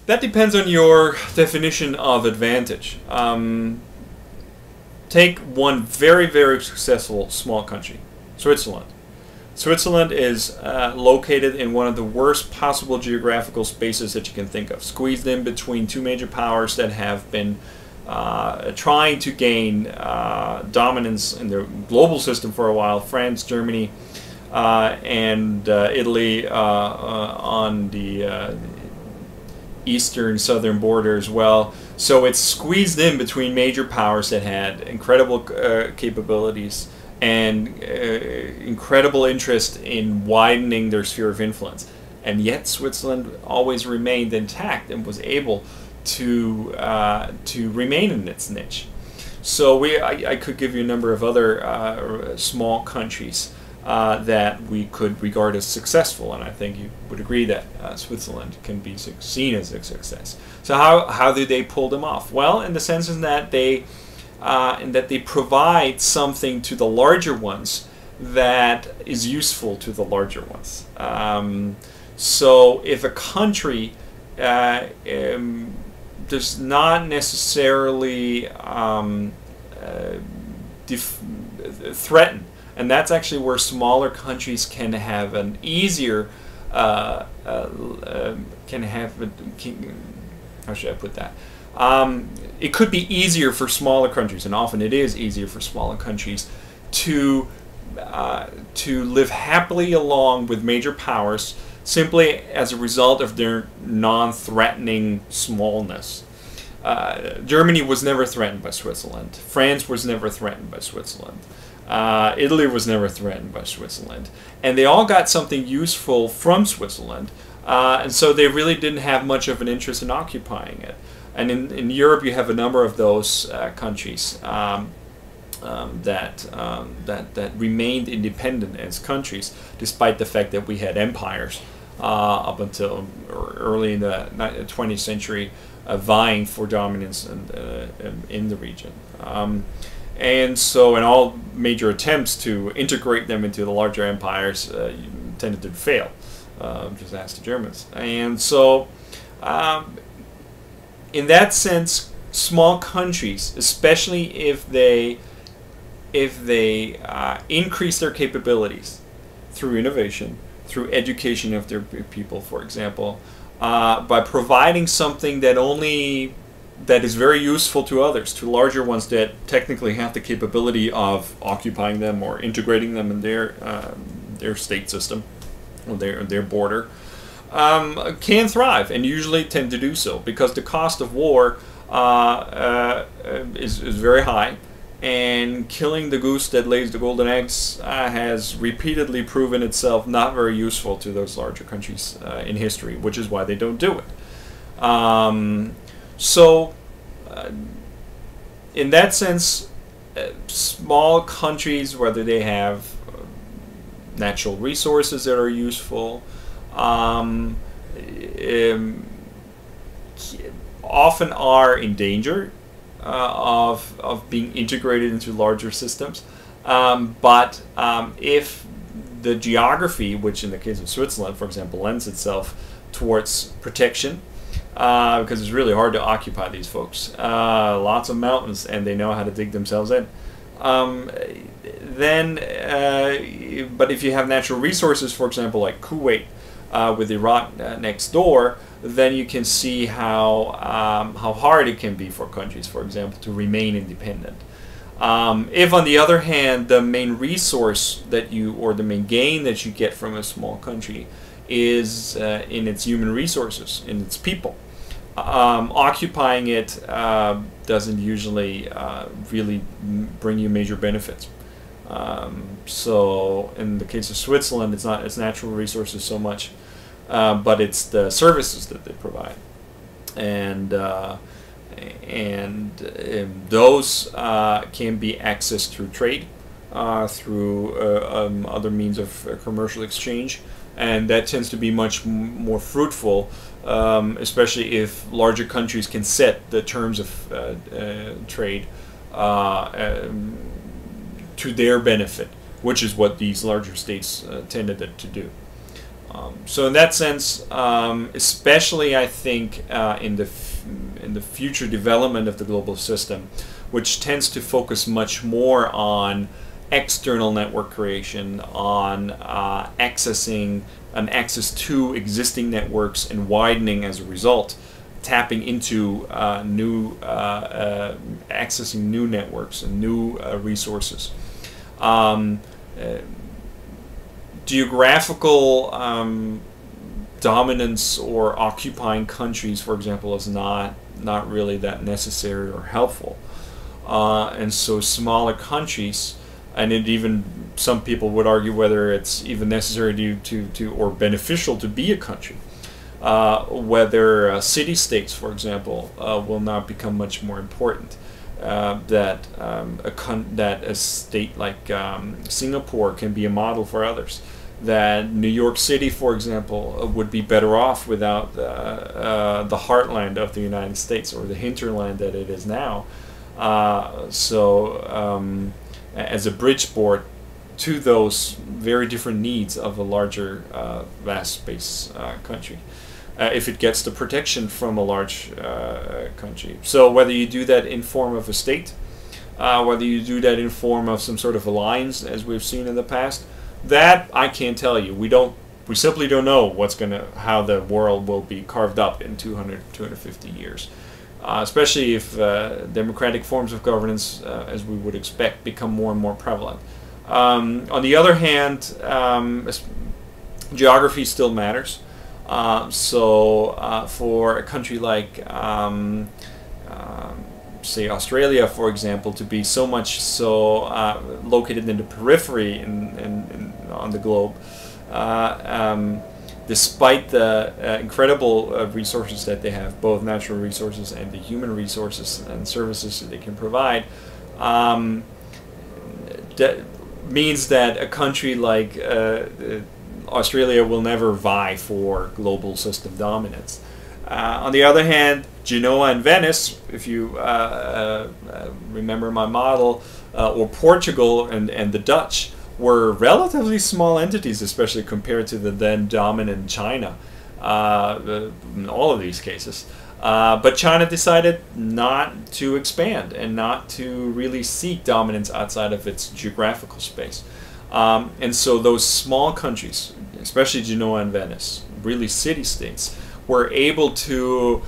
That depends on your definition of advantage. Take one very, very successful small country, Switzerland. Switzerland is located in one of the worst possible geographical spaces that you can think of, squeezed in between two major powers that have been trying to gain dominance in the global system for a while, France, Germany, and Italy on the eastern southern border as well. So it's squeezed in between major powers that had incredible capabilities and incredible interest in widening their sphere of influence. And yet Switzerland always remained intact and was able to remain in its niche. So I could give you a number of other small countries that we could regard as successful, and I think you would agree that Switzerland can be seen as a success. So how do they pull them off? Well, in the sense that they provide something to the larger ones that is useful to the larger ones. So if a country does not necessarily threaten, and that's actually where smaller countries can have an easier, how should I put that? It could be easier for smaller countries, and often it is easier for smaller countries to live happily along with major powers simply as a result of their non-threatening smallness. Germany was never threatened by Switzerland. France was never threatened by Switzerland. Italy was never threatened by Switzerland. And they all got something useful from Switzerland, and so they really didn't have much of an interest in occupying it. And in Europe, you have a number of those countries that remained independent as countries, despite the fact that we had empires up until early in the 20th century vying for dominance in the region. And so in all major attempts to integrate them into the larger empires tended to fail, just ask the Germans. And so in that sense, small countries, especially if they increase their capabilities through innovation, through education of their people, for example, by providing something that is very useful to others, to larger ones that technically have the capability of occupying them or integrating them in their state system or their border, can thrive, and usually tend to do so, because the cost of war is very high, and killing the goose that lays the golden eggs has repeatedly proven itself not very useful to those larger countries in history, which is why they don't do it. So, in that sense, small countries, whether they have natural resources that are useful, often are in danger of being integrated into larger systems. But if the geography, which in the case of Switzerland, for example, lends itself towards protection, because it's really hard to occupy these folks. Lots of mountains, and they know how to dig themselves in. But if you have natural resources, for example, like Kuwait, with Iraq next door, then you can see how hard it can be for countries, for example, to remain independent. If, on the other hand, the main resource or the main gain that you get from a small country is in its human resources, in its people, occupying it doesn't usually really bring you major benefits. So in the case of Switzerland, it's not its natural resources so much, but it's the services that they provide, and those can be accessed through trade, through other means of commercial exchange, and that tends to be much more fruitful, especially if larger countries can set the terms of trade to their benefit, which is what these larger states tended to do. So in that sense, especially I think in the future development of the global system, which tends to focus much more on external network creation, on accessing an access to existing networks and widening as a result, tapping into accessing new networks and new resources. Geographical dominance or occupying countries, for example, is not really that necessary or helpful. And so smaller countries, and it even some people would argue whether it's even necessary to or beneficial to be a country. Whether city-states, for example, will not become much more important. That a state like Singapore can be a model for others. That New York City, for example, would be better off without the heartland of the United States, or the hinterland that it is now. As a bridgeport to those very different needs of a larger, vast space country, if it gets the protection from a large country. So whether you do that in form of a state, whether you do that in form of some sort of alliance, as we've seen in the past, that I can't tell you. We simply don't know how the world will be carved up in 250 years. Especially if democratic forms of governance, as we would expect, become more and more prevalent. On the other hand, geography still matters. For a country like, say, Australia, for example, to be so much located in the periphery on the globe, despite the incredible resources that they have, both natural resources and the human resources and services that they can provide, that means that a country like Australia will never vie for global system dominance. On the other hand, Genoa and Venice, if you remember my model, or Portugal and the Dutch, were relatively small entities, especially compared to the then dominant China in all of these cases. But China decided not to expand and not to really seek dominance outside of its geographical space. And so those small countries, especially Genoa and Venice, really city-states, were able to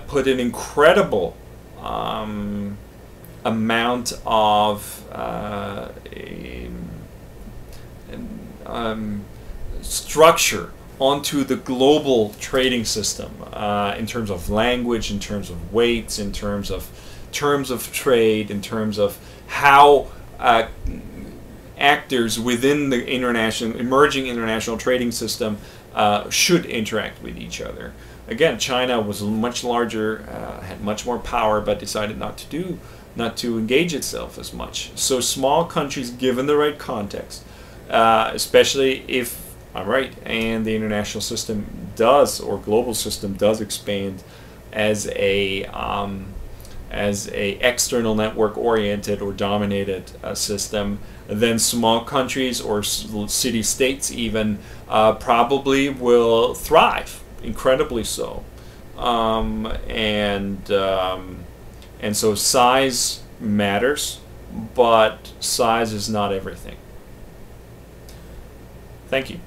put an incredible amount of structure onto the global trading system, in terms of language, in terms of weights, in terms of trade, in terms of how actors within the emerging international trading system should interact with each other. Again, China was much larger, had much more power, but decided not to engage itself as much. So small countries, given the right context, especially if I'm right, and the international system does, or global system does, expand as a external network oriented or dominated system, then small countries or city-states even probably will thrive, incredibly so. And so size matters, but size is not everything. Thank you.